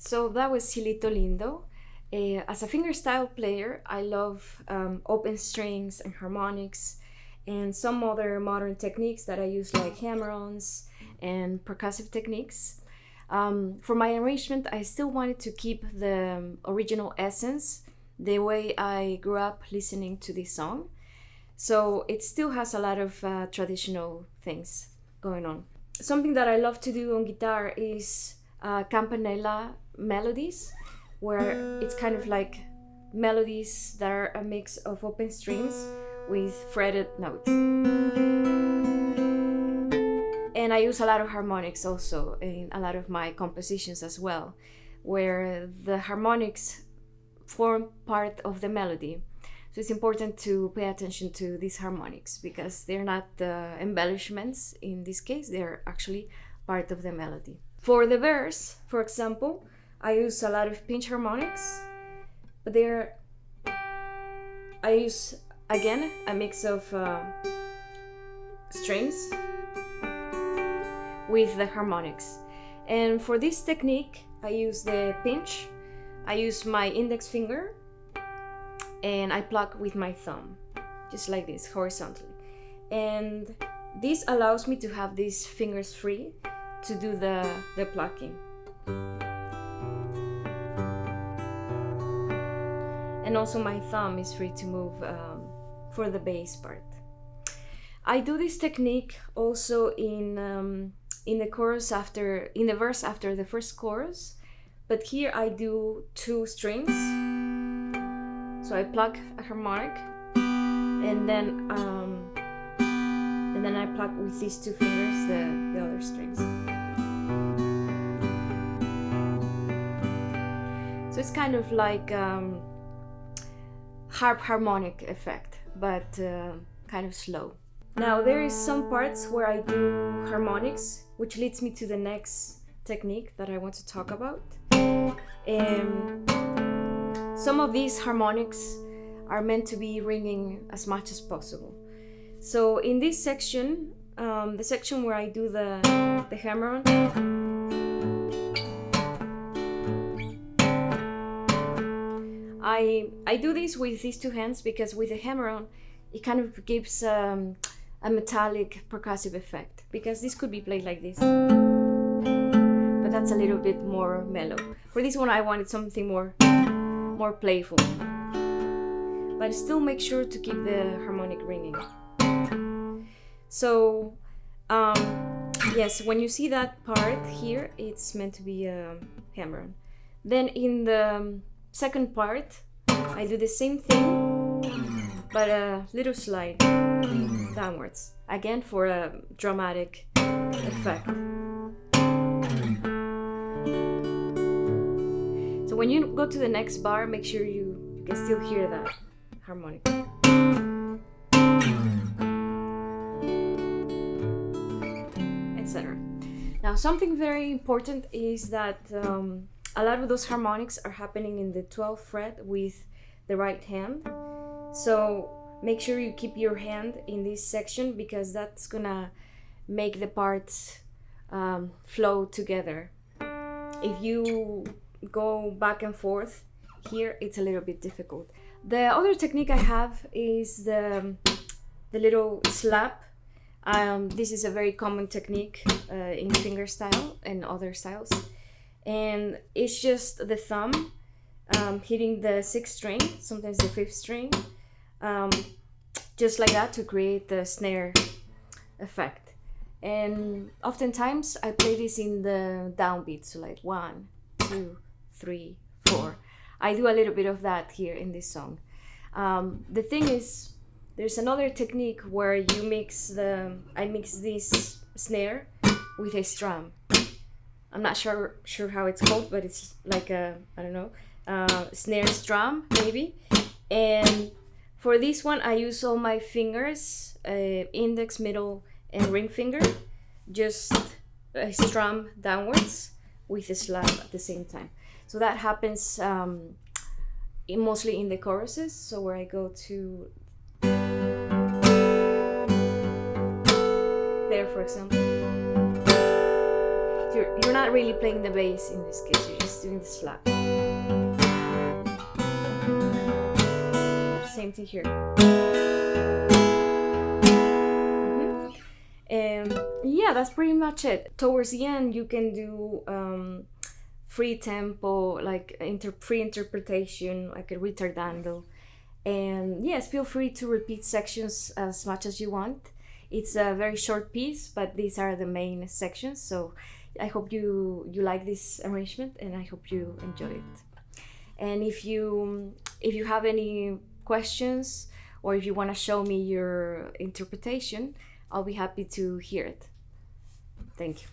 So that was Cielito Lindo. As a fingerstyle player, I love open strings and harmonics and some other modern techniques that I use, like hammer-ons and percussive techniques. For my arrangement, I still wanted to keep the original essence, the way I grew up listening to this song. So it still has a lot of traditional things going on. Something that I love to do on guitar is campanella melodies, where it's kind of like melodies that are a mix of open strings with fretted notes. And I use a lot of harmonics also in a lot of my compositions as well, where the harmonics form part of the melody. So it's important to pay attention to these harmonics because they're not embellishments in this case, they're actually part of the melody. For the verse, for example, I use a lot of pinch harmonics, but I use again a mix of strings with the harmonics. And for this technique, I use the pinch, I use my index finger, and I pluck with my thumb, just like this, horizontally. And this allows me to have these fingers free to do the plucking. And also my thumb is free to move for the bass part. I do this technique also in the chorus in the verse after the first chorus, but here I do two strings. So I pluck a harmonic, and then I pluck with these two fingers the other strings. So it's kind of like harmonic effect, but kind of slow. Now there is some parts where I do harmonics, which leads me to the next technique that I want to talk about. Some of these harmonics are meant to be ringing as much as possible. So in this section, the section where I do the hammer-on, I do this with these two hands because with the hammer-on, it kind of gives a metallic percussive effect, because this could be played like this, but that's a little bit more mellow. For this one, I wanted something more playful, but still make sure to keep the harmonic ringing. So yes, when you see that part here, it's meant to be a hammer-on. Then in the second part, I do the same thing, but a little slide downwards, again for a dramatic effect. So when you go to the next bar, make sure you can still hear that harmonic. Etc. Now something very important is that a lot of those harmonics are happening in the 12th fret with the right hand. So make sure you keep your hand in this section, because that's gonna make the parts flow together. If you go back and forth here, it's a little bit difficult. The other technique I have is the little slap. This is a very common technique in fingerstyle and other styles, and it's just the thumb hitting the 6th string, sometimes the 5th string, just like that, to create the snare effect. And oftentimes I play this in the downbeat, so like 1, 2, 3, 4. I do a little bit of that here in this song. The thing is, there's another technique where I mix this snare with a strum. I'm not sure how it's called, but it's like a, I don't know, snare strum maybe. And for this one, I use all my fingers, index, middle, and ring finger, just strum downwards with a slap at the same time. So that happens mostly in the choruses. So where I go to there, for example. you're not really playing the bass in this case, you're just doing the slap. Same thing here. Yeah, that's pretty much it. Towards the end, you can do free tempo, like free interpretation, like a ritardando. And yes, feel free to repeat sections as much as you want. It's a very short piece, but these are the main sections. So I hope you like this arrangement, and I hope you enjoy it. And if you have any questions, or if you want to show me your interpretation, I'll be happy to hear it. Thank you.